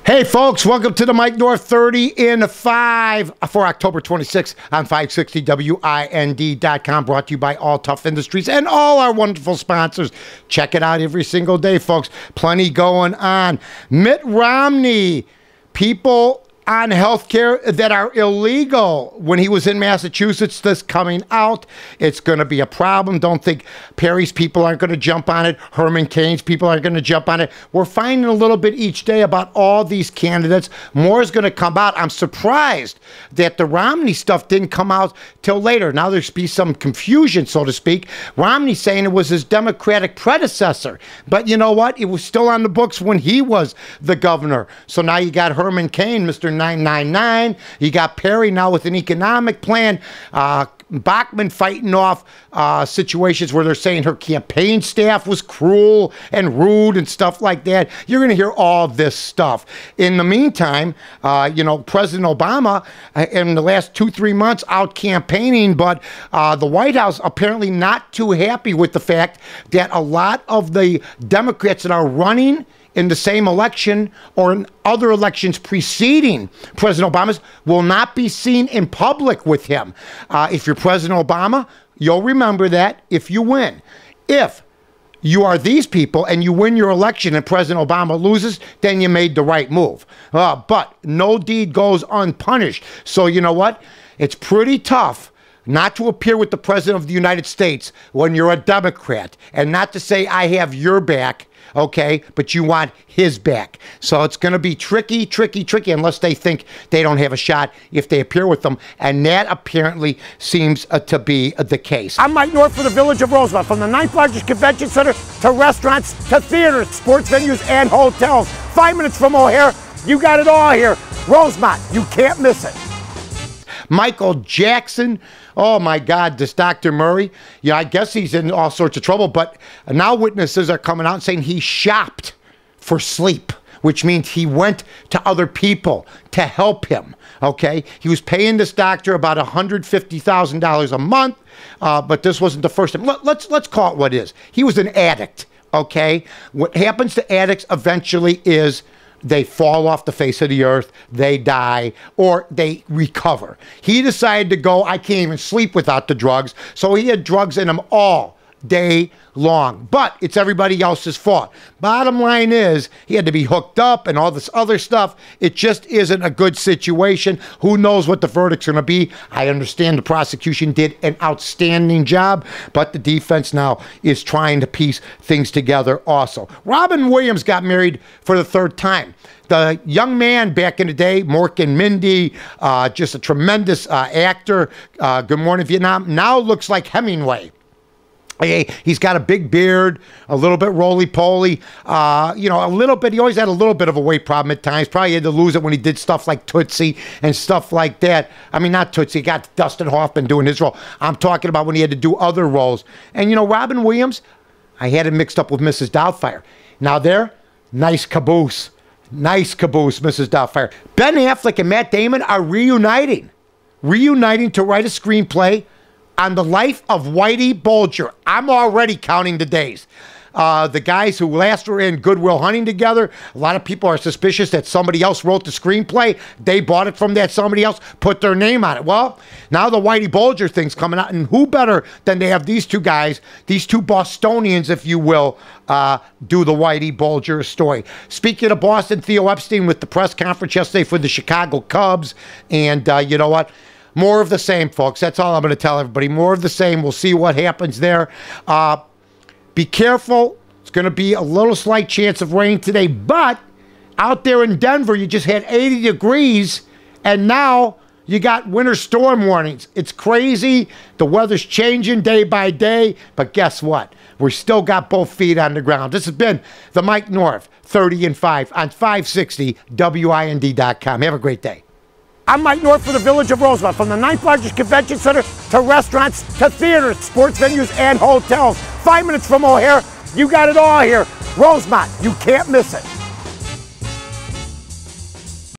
Hey folks, welcome to the Mike North 30 in 5 for October 26th on 560WIND.com, brought to you by All Tough Industries and all our wonderful sponsors. Check it out every single day, folks. Plenty going on. Mitt Romney, people on health care that are illegal. When he was in Massachusetts, this coming out, it's going to be a problem. Don't think Perry's people aren't going to jump on it. Herman Cain's people aren't going to jump on it. We're finding a little bit each day about all these candidates. More is going to come out. I'm surprised that the Romney stuff didn't come out till later. Now there's be some confusion, so to speak. Romney saying it was his Democratic predecessor. But you know what? It was still on the books when he was the governor. So now you got Herman Cain, Mr. 999. You got Perry now with an economic plan. Bachmann fighting off situations where they're saying her campaign staff was cruel and rude and stuff like that. You're going to hear all this stuff. In the meantime, President Obama in the last 2-3 months out campaigning, but the White House apparently not too happy with the fact that a lot of the Democrats that are running in the same election or in other elections preceding President Obama's will not be seen in public with him. If you're President Obama, you'll remember that if you win. If you are these people and you win your election and President Obama loses, then you made the right move. But no deed goes unpunished. So you know what? It's pretty tough not to appear with the President of the United States when you're a Democrat and not to say, I have your back, okay, but you want his back. So it's going to be tricky unless they think they don't have a shot if they appear with them. And that apparently seems to be the case. I'm Mike North for the Village of Rosemont. From the 9th largest convention center to restaurants to theaters, sports venues, and hotels. 5 minutes from O'Hare, you got it all here. Rosemont, you can't miss it. Michael Jackson, oh my God, this Dr. Murray, yeah, I guess he's in all sorts of trouble, but now witnesses are coming out and saying he shopped for sleep, which means he went to other people to help him, okay? He was paying this doctor about $150,000 a month, but this wasn't the first time. Let's call it what it is. He was an addict, okay? What happens to addicts eventually is they fall off the face of the earth, they die, or they recover. He decided to go, I can't even sleep without the drugs, so he had drugs in him all day long. But it's everybody else's fault. Bottom line is, he had to be hooked up and all this other stuff. It just isn't a good situation. Who knows what the verdict's going to be? I understand the prosecution did an outstanding job, but the defense now is trying to piece things together also. Robin Williams got married for the 3rd time. The young man back in the day, Mork and Mindy, just a tremendous actor. Good Morning Vietnam, now looks like Hemingway. He's got a big beard, a little bit roly-poly, a little bit. He always had a little bit of a weight problem at times. Probably had to lose it when he did stuff like Tootsie and stuff like that. I mean, not Tootsie. He got Dustin Hoffman doing his role. I'm talking about when he had to do other roles. And, Robin Williams, I had him mixed up with Mrs. Doubtfire. Now there, nice caboose. Nice caboose, Mrs. Doubtfire. Ben Affleck and Matt Damon are reuniting to write a screenplay on the life of Whitey Bulger. I'm already counting the days. The guys who last were in Good Will Hunting together, a lot of people are suspicious that somebody else wrote the screenplay. They bought it from that somebody else, put their name on it. Well, now the Whitey Bulger thing's coming out, and who better than to have these two guys, these two Bostonians, if you will, do the Whitey Bulger story. Speaking of Boston, Theo Epstein with the press conference yesterday for the Chicago Cubs, and you know what? More of the same, folks. That's all I'm going to tell everybody. More of the same. We'll see what happens there. Be careful. It's going to be a little slight chance of rain today. But out there in Denver, you just had 80 degrees, and now you got winter storm warnings. It's crazy. The weather's changing day by day. But guess what? We still got both feet on the ground. This has been the Mike North 30 and 5 on 560WIND.com. Have a great day. I'm Mike North for the Village of Rosemont. From the 9th largest convention center to restaurants to theaters, sports venues, and hotels. 5 minutes from O'Hare, you got it all here. Rosemont, you can't miss it.